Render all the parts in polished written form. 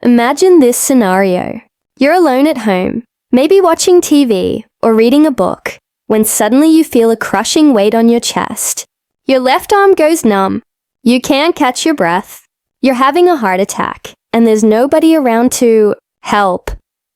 Imagine this scenario. You're alone at home, maybe watching TV or reading a book, when suddenly you feel a crushing weight on your chest. Your left arm goes numb. You can't catch your breath. You're having a heart attack, and there's nobody around to help.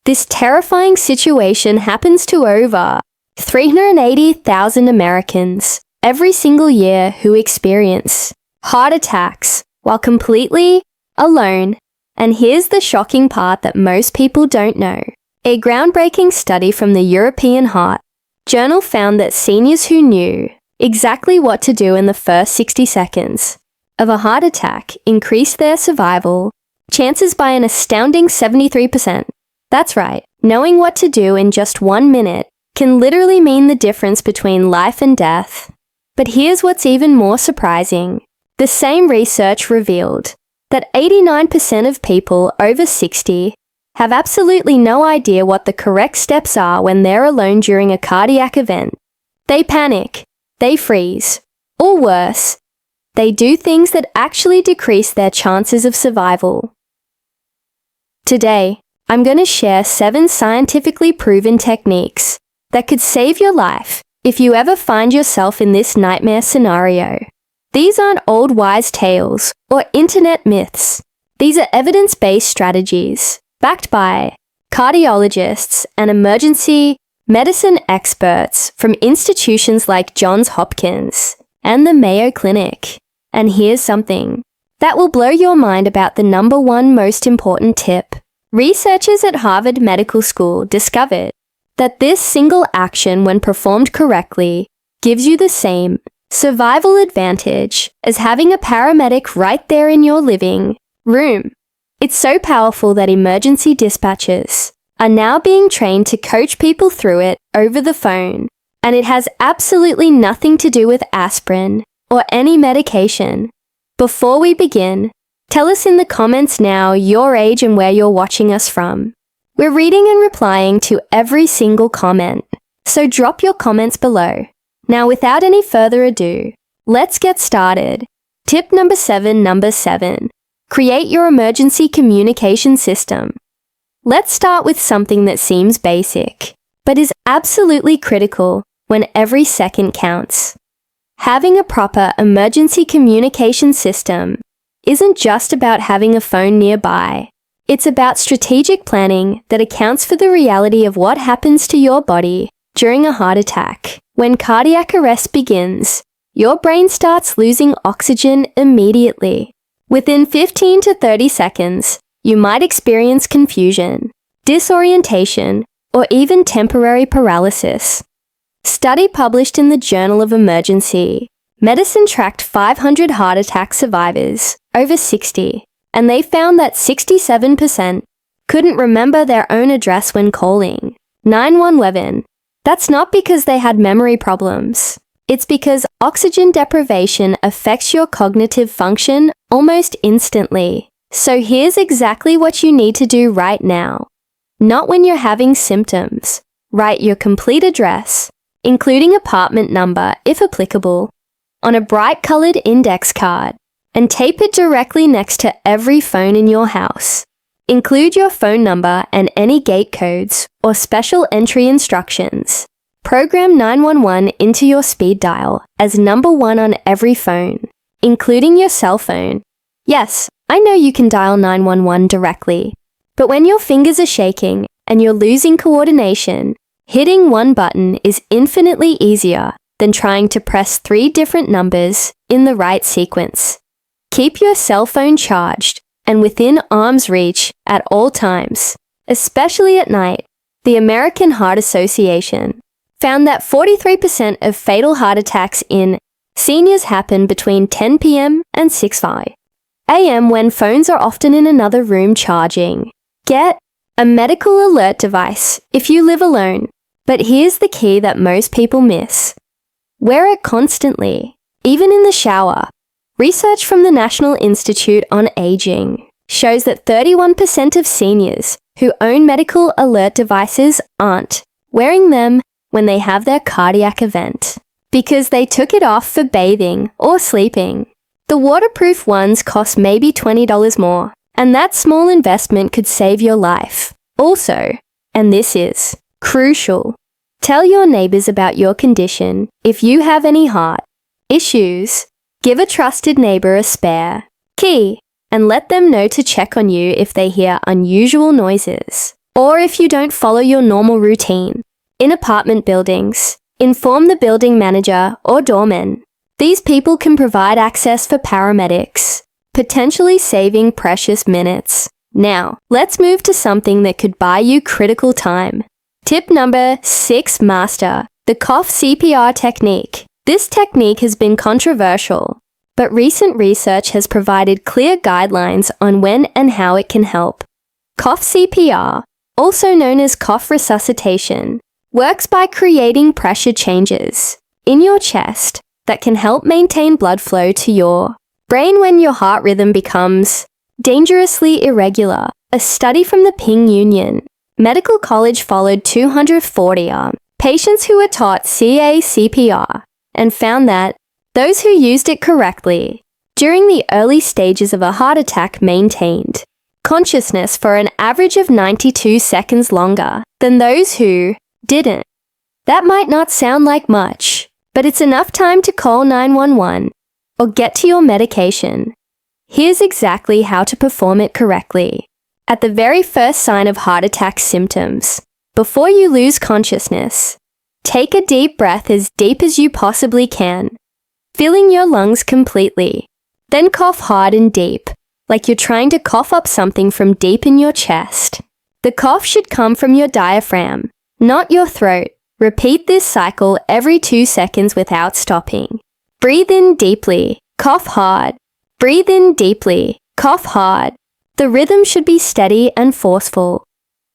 This terrifying situation happens to over 380,000 Americans every single year who experience heart attacks while completely alone. And here's the shocking part that most people don't know. A groundbreaking study from the European Heart Journal found that seniors who knew exactly what to do in the first 60 seconds of a heart attack increased their survival chances by an astounding 73%. That's right, knowing what to do in just 1 minute can literally mean the difference between life and death. But here's what's even more surprising. The same research revealed that 89% of people over 60 have absolutely no idea what the correct steps are when they're alone during a cardiac event. They panic, they freeze, or worse, they do things that actually decrease their chances of survival. Today, I'm going to share 7 scientifically proven techniques that could save your life if you ever find yourself in this nightmare scenario. These aren't old wise tales or internet myths. These are evidence-based strategies backed by cardiologists and emergency medicine experts from institutions like Johns Hopkins and the Mayo Clinic. And here's something that will blow your mind about the number 1 most important tip. Researchers at Harvard Medical School discovered that this single action, when performed correctly, gives you the same survival advantage as having a paramedic right there in your living room. It's so powerful that emergency dispatchers are now being trained to coach people through it over the phone, and it has absolutely nothing to do with aspirin or any medication. Before we begin, tell us in the comments now your age and where you're watching us from. We're reading and replying to every single comment, so drop your comments below. Now, without any further ado, let's get started. Tip number 7. Create your emergency communication system. Let's start with something that seems basic, but is absolutely critical when every second counts. Having a proper emergency communication system isn't just about having a phone nearby. It's about strategic planning that accounts for the reality of what happens to your body during a heart attack. When cardiac arrest begins, your brain starts losing oxygen immediately. Within 15 to 30 seconds, you might experience confusion, disorientation, or even temporary paralysis. Study published in the Journal of Emergency Medicine tracked 500 heart attack survivors over 60, and they found that 67% couldn't remember their own address when calling 911. That's not because they had memory problems. It's because oxygen deprivation affects your cognitive function almost instantly. So here's exactly what you need to do right now. Not when you're having symptoms. Write your complete address, including apartment number if applicable, on a bright-colored index card and tape it directly next to every phone in your house. Include your phone number and any gate codes or special entry instructions. Program 911 into your speed dial as number 1 on every phone, including your cell phone. Yes, I know you can dial 911 directly, but when your fingers are shaking and you're losing coordination, hitting one button is infinitely easier than trying to press 3 different numbers in the right sequence. Keep your cell phone charged and within arm's reach at all times, especially at night. The American Heart Association found that 43% of fatal heart attacks in seniors happen between 10 p.m. and 6 a.m. when phones are often in another room charging. Get a medical alert device if you live alone. But here's the key that most people miss. Wear it constantly, even in the shower. Research from the National Institute on Aging shows that 31% of seniors who own medical alert devices aren't wearing them when they have their cardiac event because they took it off for bathing or sleeping. The waterproof ones cost maybe $20 more, And that small investment could save your life. Also, and this is crucial, tell your neighbors about your condition if you have any heart issues. Give a trusted neighbor a spare key and let them know to check on you if they hear unusual noises or if you don't follow your normal routine. In apartment buildings, inform the building manager or doorman. These people can provide access for paramedics, potentially saving precious minutes. Now, let's move to something that could buy you critical time. Tip number 6, master the cough CPR technique. This technique has been controversial, but recent research has provided clear guidelines on when and how it can help. Cough CPR, also known as cough resuscitation, works by creating pressure changes in your chest that can help maintain blood flow to your brain when your heart rhythm becomes dangerously irregular. A study from the Ping Union Medical College followed 240 patients who were taught CPR and found that those who used it correctly during the early stages of a heart attack maintained consciousness for an average of 92 seconds longer than those who didn't. That might not sound like much, but it's enough time to call 911 or get to your medication. Here's exactly how to perform it correctly. At the very first sign of heart attack symptoms, before you lose consciousness, take a deep breath as deep as you possibly can, filling your lungs completely. Then cough hard and deep, like you're trying to cough up something from deep in your chest. The cough should come from your diaphragm, not your throat. Repeat this cycle every 2 seconds without stopping. Breathe in deeply, cough hard. Breathe in deeply, cough hard. The rhythm should be steady and forceful.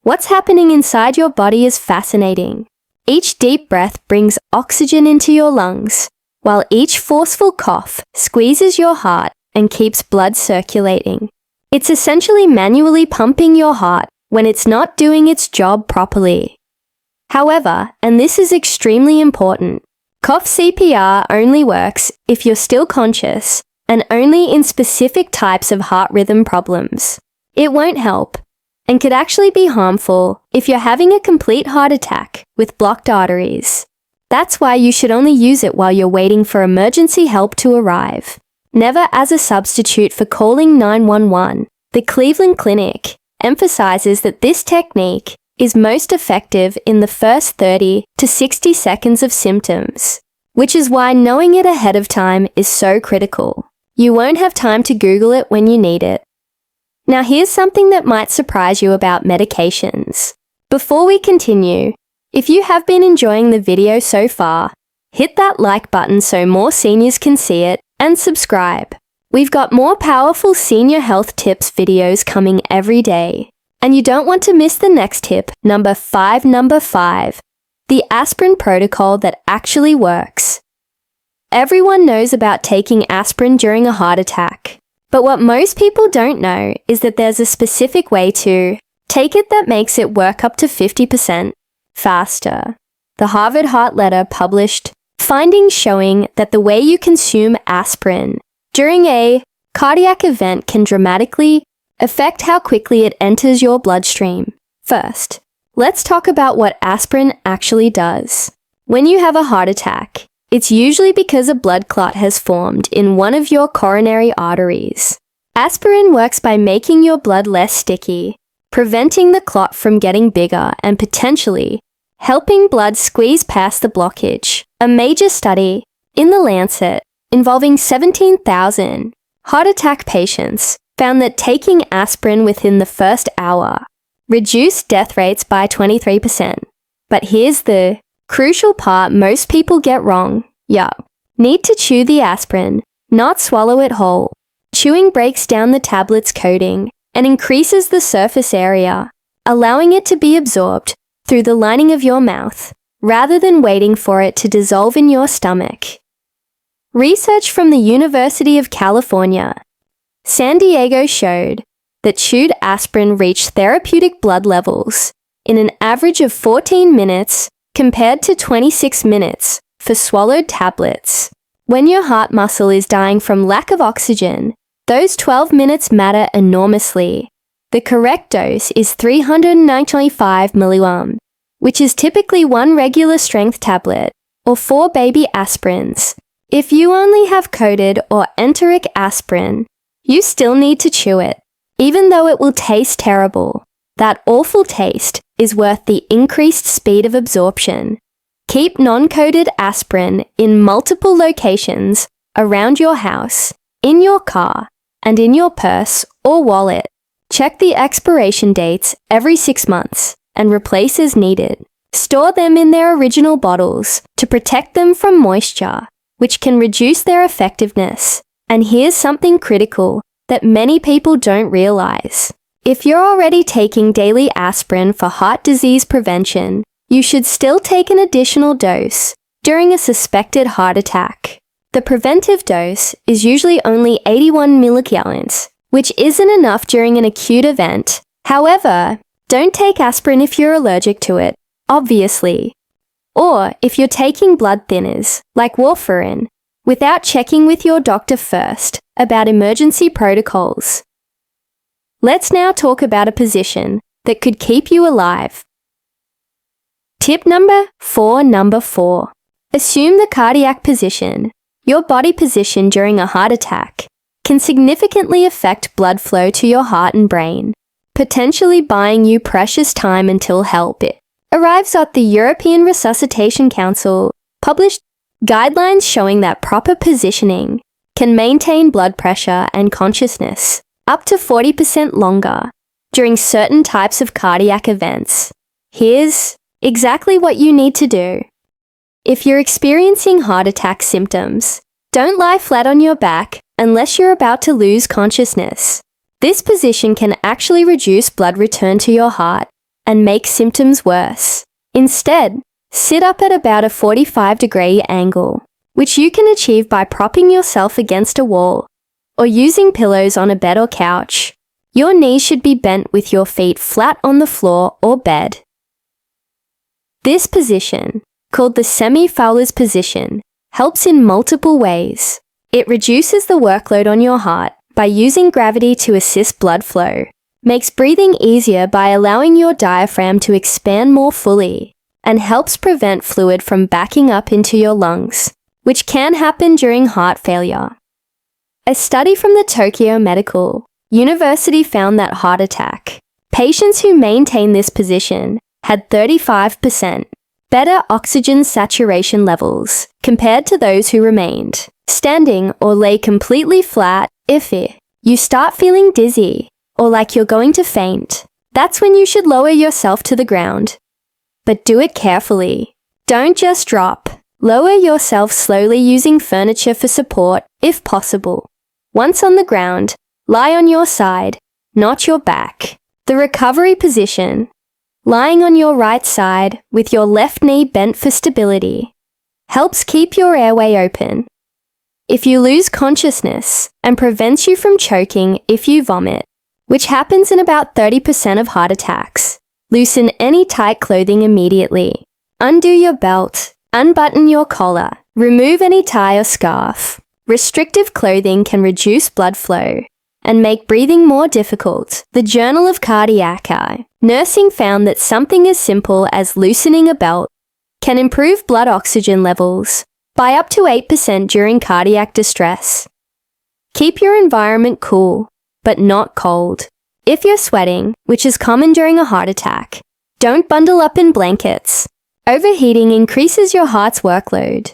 What's happening inside your body is fascinating. Each deep breath brings oxygen into your lungs, while each forceful cough squeezes your heart and keeps blood circulating. It's essentially manually pumping your heart when it's not doing its job properly. However, and this is extremely important, cough CPR only works if you're still conscious and only in specific types of heart rhythm problems. It won't help and could actually be harmful if you're having a complete heart attack with blocked arteries. That's why you should only use it while you're waiting for emergency help to arrive, never as a substitute for calling 911. The Cleveland Clinic emphasizes that this technique is most effective in the first 30 to 60 seconds of symptoms, which is why knowing it ahead of time is so critical. You won't have time to Google it when you need it. Now here's something that might surprise you about medications. Before we continue, if you have been enjoying the video so far, hit that like button so more seniors can see it and subscribe. We've got more powerful senior health tips videos coming every day. And you don't want to miss the next tip, number 5, the aspirin protocol that actually works. Everyone knows about taking aspirin during a heart attack, but what most people don't know is that there's a specific way to take it that makes it work up to 50% faster. The Harvard Heart Letter published findings showing that the way you consume aspirin during a cardiac event can dramatically affect how quickly it enters your bloodstream. First, let's talk about what aspirin actually does. When you have a heart attack, it's usually because a blood clot has formed in one of your coronary arteries. Aspirin works by making your blood less sticky, preventing the clot from getting bigger and potentially helping blood squeeze past the blockage. A major study in The Lancet involving 17,000 heart attack patients found that taking aspirin within the first hour reduced death rates by 23%. But here's the crucial part most people get wrong. Need to chew the aspirin, not swallow it whole. Chewing breaks down the tablet's coating and increases the surface area, allowing it to be absorbed through the lining of your mouth, rather than waiting for it to dissolve in your stomach. Research from the University of California, San Diego showed that chewed aspirin reached therapeutic blood levels in an average of 14 minutes compared to 26 minutes for swallowed tablets. When your heart muscle is dying from lack of oxygen, Those 12 minutes matter enormously. The correct dose is 395 mg, which is typically 1 regular strength tablet or 4 baby aspirins. If you only have coated or enteric aspirin, you still need to chew it. Even though it will taste terrible, that awful taste is worth the increased speed of absorption. Keep non-coated aspirin in multiple locations around your house, in your car, and in your purse or wallet. Check the expiration dates every 6 months and replace as needed. Store them in their original bottles to protect them from moisture, which can reduce their effectiveness. And here's something critical that many people don't realize. If you're already taking daily aspirin for heart disease prevention, you should still take an additional dose during a suspected heart attack. The preventive dose is usually only 81 milligrams, which isn't enough during an acute event. However, don't take aspirin if you're allergic to it, obviously. Or if you're taking blood thinners, like warfarin, without checking with your doctor first about emergency protocols. Let's now talk about a position that could keep you alive. Tip number 4. Assume the cardiac position. Your body position during a heart attack can significantly affect blood flow to your heart and brain, potentially buying you precious time until help arrives at the European Resuscitation Council published guidelines showing that proper positioning can maintain blood pressure and consciousness up to 40% longer during certain types of cardiac events. Here's exactly what you need to do. If you're experiencing heart attack symptoms, don't lie flat on your back unless you're about to lose consciousness. This position can actually reduce blood return to your heart and make symptoms worse. Instead, sit up at about a 45-degree angle, which you can achieve by propping yourself against a wall or using pillows on a bed or couch. Your knees should be bent with your feet flat on the floor or bed. This position, called the semi-Fowler's position, helps in multiple ways. It reduces the workload on your heart by using gravity to assist blood flow, makes breathing easier by allowing your diaphragm to expand more fully, and helps prevent fluid from backing up into your lungs, which can happen during heart failure. A study from the Tokyo Medical University found that heart attack patients who maintain this position had 35% better oxygen saturation levels compared to those who remained standing or lay completely flat. If you start feeling dizzy or like you're going to faint, that's when you should lower yourself to the ground. But do it carefully. Don't just drop. Lower yourself slowly using furniture for support if possible. Once on the ground, lie on your side, not your back. The recovery position, lying on your right side with your left knee bent for stability, helps keep your airway open. If you lose consciousness and prevents you from choking if you vomit, which happens in about 30% of heart attacks, loosen any tight clothing immediately. Undo your belt, unbutton your collar, remove any tie or scarf. Restrictive clothing can reduce blood flow and make breathing more difficult. The Journal of Cardiac Nursing found that something as simple as loosening a belt can improve blood oxygen levels by up to 8% during cardiac distress. Keep your environment cool, but not cold. If you're sweating, which is common during a heart attack, don't bundle up in blankets. Overheating increases your heart's workload.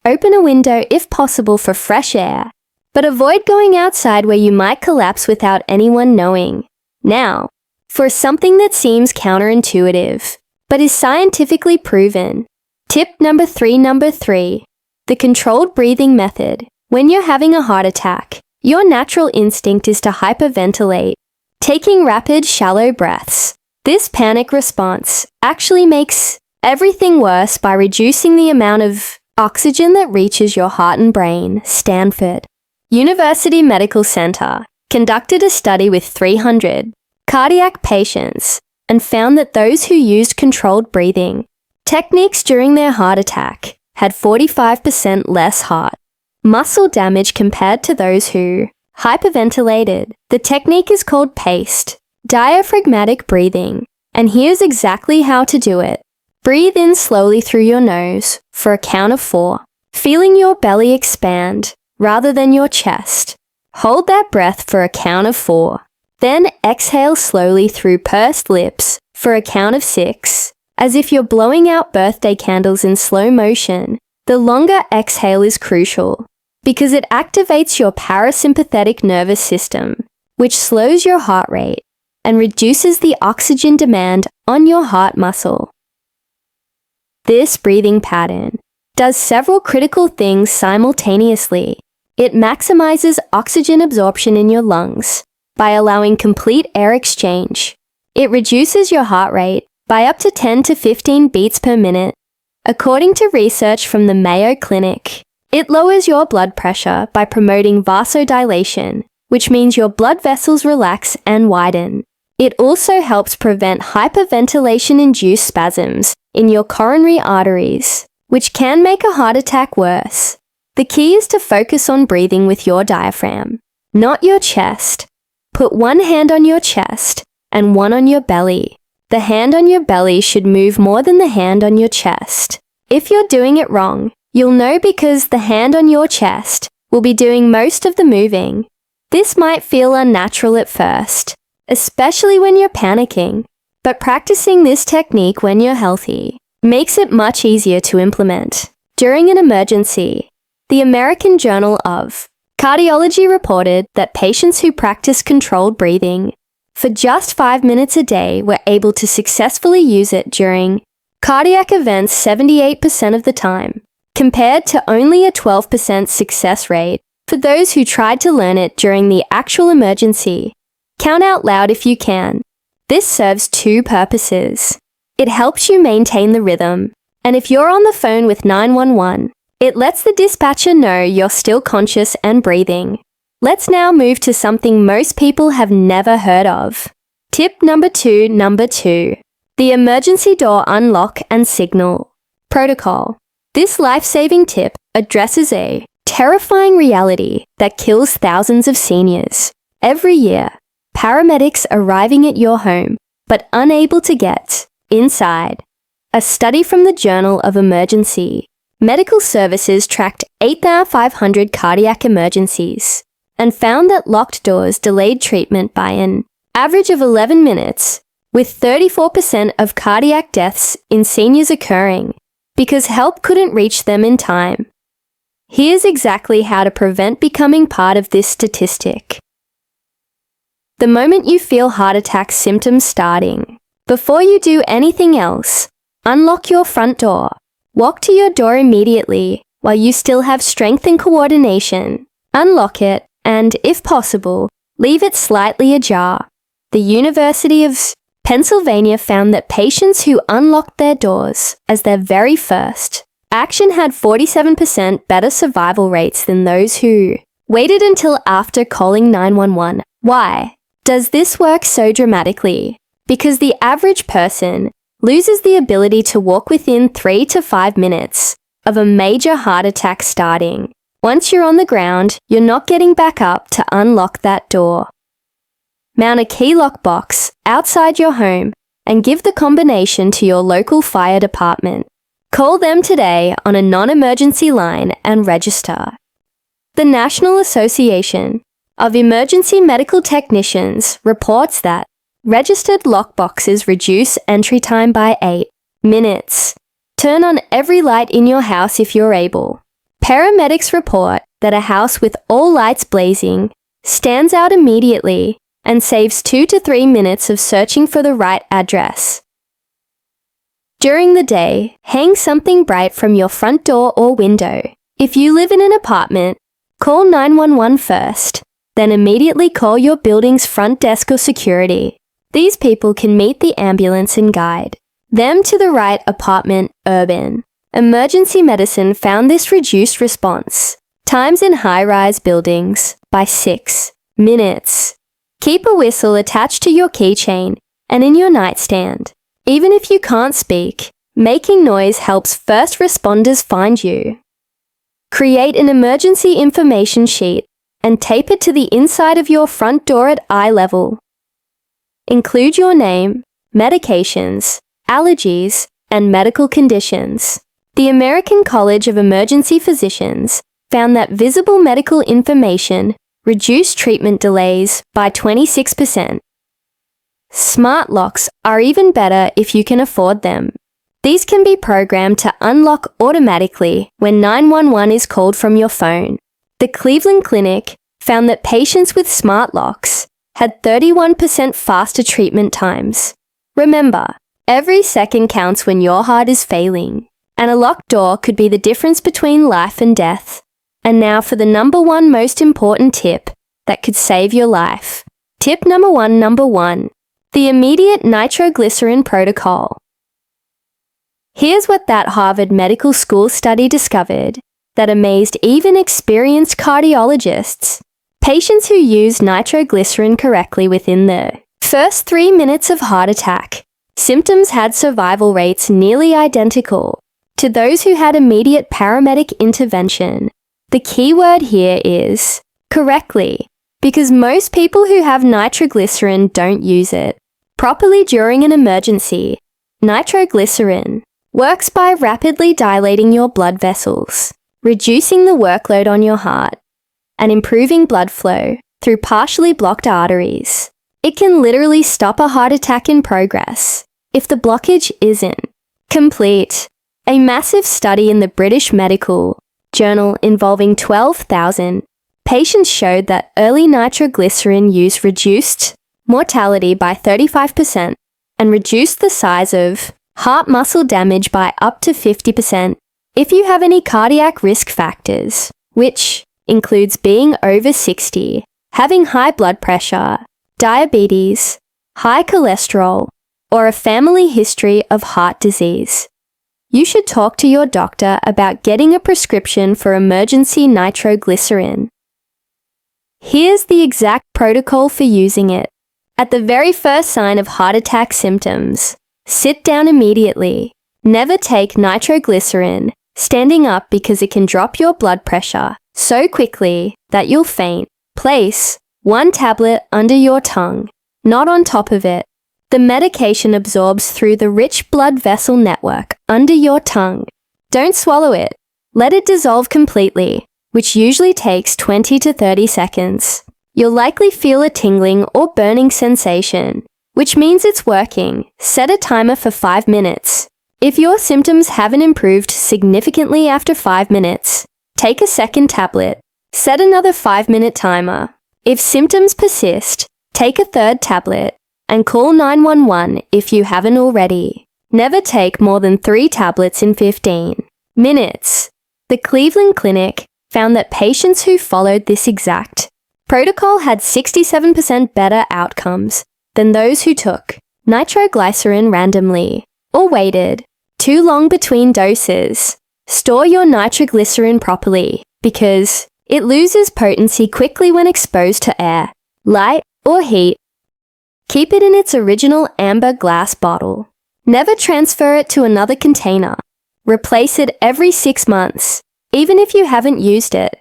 Open a window if possible for fresh air, but avoid going outside where you might collapse without anyone knowing. Now, for something that seems counterintuitive, but is scientifically proven. Tip number 3. The controlled breathing method. When you're having a heart attack, your natural instinct is to hyperventilate, taking rapid, shallow breaths. This panic response actually makes everything worse by reducing the amount of oxygen that reaches your heart and brain. Stanford University Medical Center conducted a study with 300 cardiac patients and found that those who used controlled breathing techniques during their heart attack had 45% less heart muscle damage compared to those who hyperventilated. The technique is called paced, diaphragmatic breathing, and here's exactly how to do it. Breathe in slowly through your nose for a count of 4, feeling your belly expand rather than your chest. Hold that breath for a count of 4. Then exhale slowly through pursed lips for a count of 6, as if you're blowing out birthday candles in slow motion. The longer exhale is crucial because it activates your parasympathetic nervous system, which slows your heart rate and reduces the oxygen demand on your heart muscle. This breathing pattern does several critical things simultaneously. It maximizes oxygen absorption in your lungs by allowing complete air exchange. It reduces your heart rate by up to 10 to 15 beats per minute. According to research from the Mayo Clinic, it lowers your blood pressure by promoting vasodilation, which means your blood vessels relax and widen. It also helps prevent hyperventilation-induced spasms in your coronary arteries, which can make a heart attack worse. The key is to focus on breathing with your diaphragm, not your chest. Put one hand on your chest and one on your belly. The hand on your belly should move more than the hand on your chest. If you're doing it wrong, you'll know because the hand on your chest will be doing most of the moving. This might feel unnatural at first, especially when you're panicking, but practicing this technique when you're healthy makes it much easier to implement. During an emergency, the American Journal of Cardiology reported that patients who practice controlled breathing for just 5 minutes a day were able to successfully use it during cardiac events 78% of the time, compared to only a 12% success rate for those who tried to learn it during the actual emergency. Count out loud if you can. This serves 2 purposes. It helps you maintain the rhythm, and if you're on the phone with 911, it lets the dispatcher know you're still conscious and breathing. Let's now move to something most people have never heard of. Tip number 2, the emergency door unlock and signal protocol. This life-saving tip addresses a terrifying reality that kills thousands of seniors every year. Paramedics arriving at your home, but unable to get inside. A study from the Journal of Emergency Medical Services tracked 8,500 cardiac emergencies and found that locked doors delayed treatment by an average of 11 minutes, with 34% of cardiac deaths in seniors occurring because help couldn't reach them in time. Here's exactly how to prevent becoming part of this statistic. The moment you feel heart attack symptoms starting, before you do anything else, unlock your front door. Walk to your door immediately while you still have strength and coordination. Unlock it and, if possible, leave it slightly ajar. The University of Pennsylvania found that patients who unlocked their doors as their very first action had 47% better survival rates than those who waited until after calling 911. Why does this work so dramatically? Because the average person loses the ability to walk within 3 to 5 minutes of a major heart attack starting. Once you're on the ground, you're not getting back up to unlock that door. Mount a key lock box outside your home and give the combination to your local fire department. Call them today on a non-emergency line and register. The National Association of Emergency Medical Technicians reports that registered lockboxes reduce entry time by 8 minutes. Turn on every light in your house if you're able. Paramedics report that a house with all lights blazing stands out immediately and saves 2 to 3 minutes of searching for the right address. During the day, hang something bright from your front door or window. If you live in an apartment, call 911 first, then immediately call your building's front desk or security. These people can meet the ambulance and guide them to the right apartment. Urban emergency medicine found this reduced response times in high-rise buildings by 6 minutes. Keep a whistle attached to your keychain and in your nightstand. Even if you can't speak, making noise helps first responders find you. Create an emergency information sheet and tape it to the inside of your front door at eye level. Include your name, medications, allergies, and medical conditions. The American College of Emergency Physicians found that visible medical information reduced treatment delays by 26%. Smart locks are even better if you can afford them. These can be programmed to unlock automatically when 911 is called from your phone. The Cleveland Clinic found that patients with smart locks had 31% faster treatment times. Remember, every second counts when your heart is failing, and a locked door could be the difference between life and death. And now for the number one most important tip that could save your life. Tip number one, the immediate nitroglycerin protocol. Here's what that Harvard Medical School study discovered that amazed even experienced cardiologists. Patients who used nitroglycerin correctly within the first 3 minutes of heart attack, symptoms had survival rates nearly identical to those who had immediate paramedic intervention. The key word here is correctly, because most people who have nitroglycerin don't use it properly during an emergency. Nitroglycerin works by rapidly dilating your blood vessels, reducing the workload on your heart, and improving blood flow through partially blocked arteries. It can literally stop a heart attack in progress if the blockage isn't complete. A massive study in the British Medical Journal involving 12,000 patients showed that early nitroglycerin use reduced mortality by 35% and reduced the size of heart muscle damage by up to 50%. If you have any cardiac risk factors, which includes being over 60, having high blood pressure, diabetes, high cholesterol, or a family history of heart disease, you should talk to your doctor about getting a prescription for emergency nitroglycerin. Here's the exact protocol for using it. At the very first sign of heart attack symptoms, sit down immediately. Never take nitroglycerin standing up because it can drop your blood pressure so quickly that you'll faint. Place 1 tablet under your tongue, not on top of it. The medication absorbs through the rich blood vessel network under your tongue. Don't swallow it. Let it dissolve completely, which usually takes 20 to 30 seconds. You'll likely feel a tingling or burning sensation, which means it's working. Set a timer for 5 minutes. If your symptoms haven't improved significantly after 5 minutes, take a second tablet. Set another 5-minute timer. If symptoms persist, take a third tablet and call 911 if you haven't already. Never take more than 3 tablets in 15 minutes. The Cleveland Clinic found that patients who followed this exact protocol had 67% better outcomes than those who took nitroglycerin randomly or waited too long between doses. Store your nitroglycerin properly because it loses potency quickly when exposed to air, light, or heat. Keep it in its original amber glass bottle. Never transfer it to another container. Replace it every 6 months, even if you haven't used it.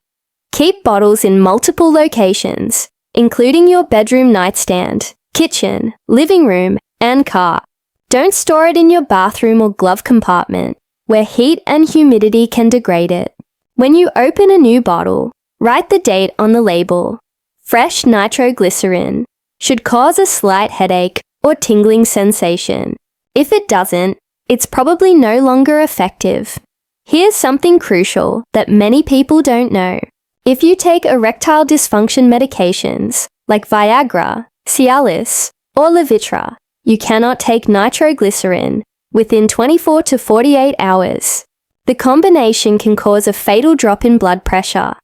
Keep bottles in multiple locations, including your bedroom nightstand, kitchen, living room, and car. Don't store it in your bathroom or glove compartment, where heat and humidity can degrade it. When you open a new bottle, write the date on the label. Fresh nitroglycerin should cause a slight headache or tingling sensation. If it doesn't, it's probably no longer effective. Here's something crucial that many people don't know. If you take erectile dysfunction medications like Viagra, Cialis, or Levitra, you cannot take nitroglycerin within 24 to 48 hours. The combination can cause a fatal drop in blood pressure.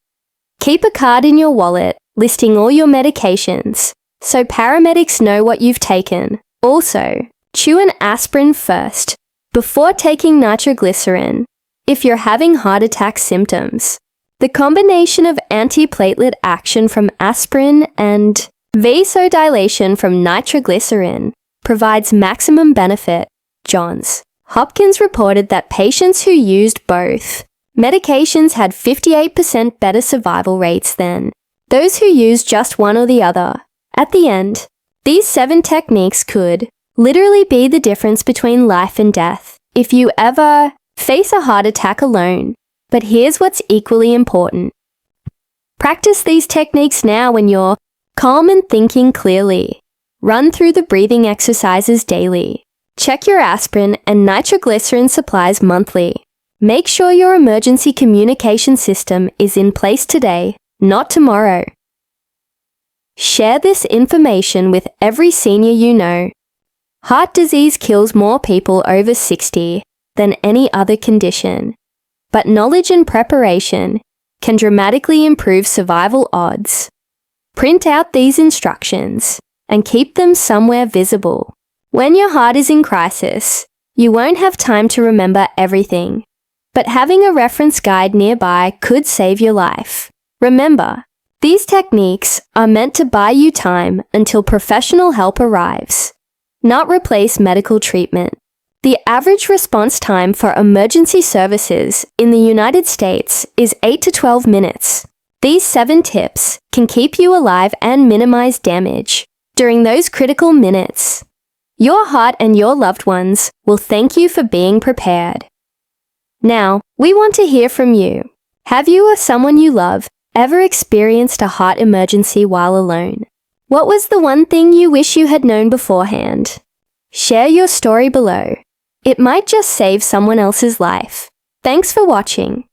Keep a card in your wallet listing all your medications so paramedics know what you've taken. Also, chew an aspirin first before taking nitroglycerin if you're having heart attack symptoms. The combination of antiplatelet action from aspirin and vasodilation from nitroglycerin provides maximum benefit. Johns Hopkins reported that patients who used both medications had 58% better survival rates than those who use just one or the other. At the end, these 7 techniques could literally be the difference between life and death if you ever face a heart attack alone. But here's what's equally important. Practice these techniques now when you're calm and thinking clearly. Run through the breathing exercises daily. Check your aspirin and nitroglycerin supplies monthly. Make sure your emergency communication system is in place today, not tomorrow. Share this information with every senior you know. Heart disease kills more people over 60 than any other condition. But knowledge and preparation can dramatically improve survival odds. Print out these instructions and keep them somewhere visible. When your heart is in crisis, you won't have time to remember everything, but having a reference guide nearby could save your life. Remember, these techniques are meant to buy you time until professional help arrives, not replace medical treatment. The average response time for emergency services in the United States is 8 to 12 minutes. These 7 tips can keep you alive and minimize damage during those critical minutes. Your heart and your loved ones will thank you for being prepared. Now, we want to hear from you. Have you or someone you love ever experienced a heart emergency while alone? What was the one thing you wish you had known beforehand? Share your story below. It might just save someone else's life. Thanks for watching.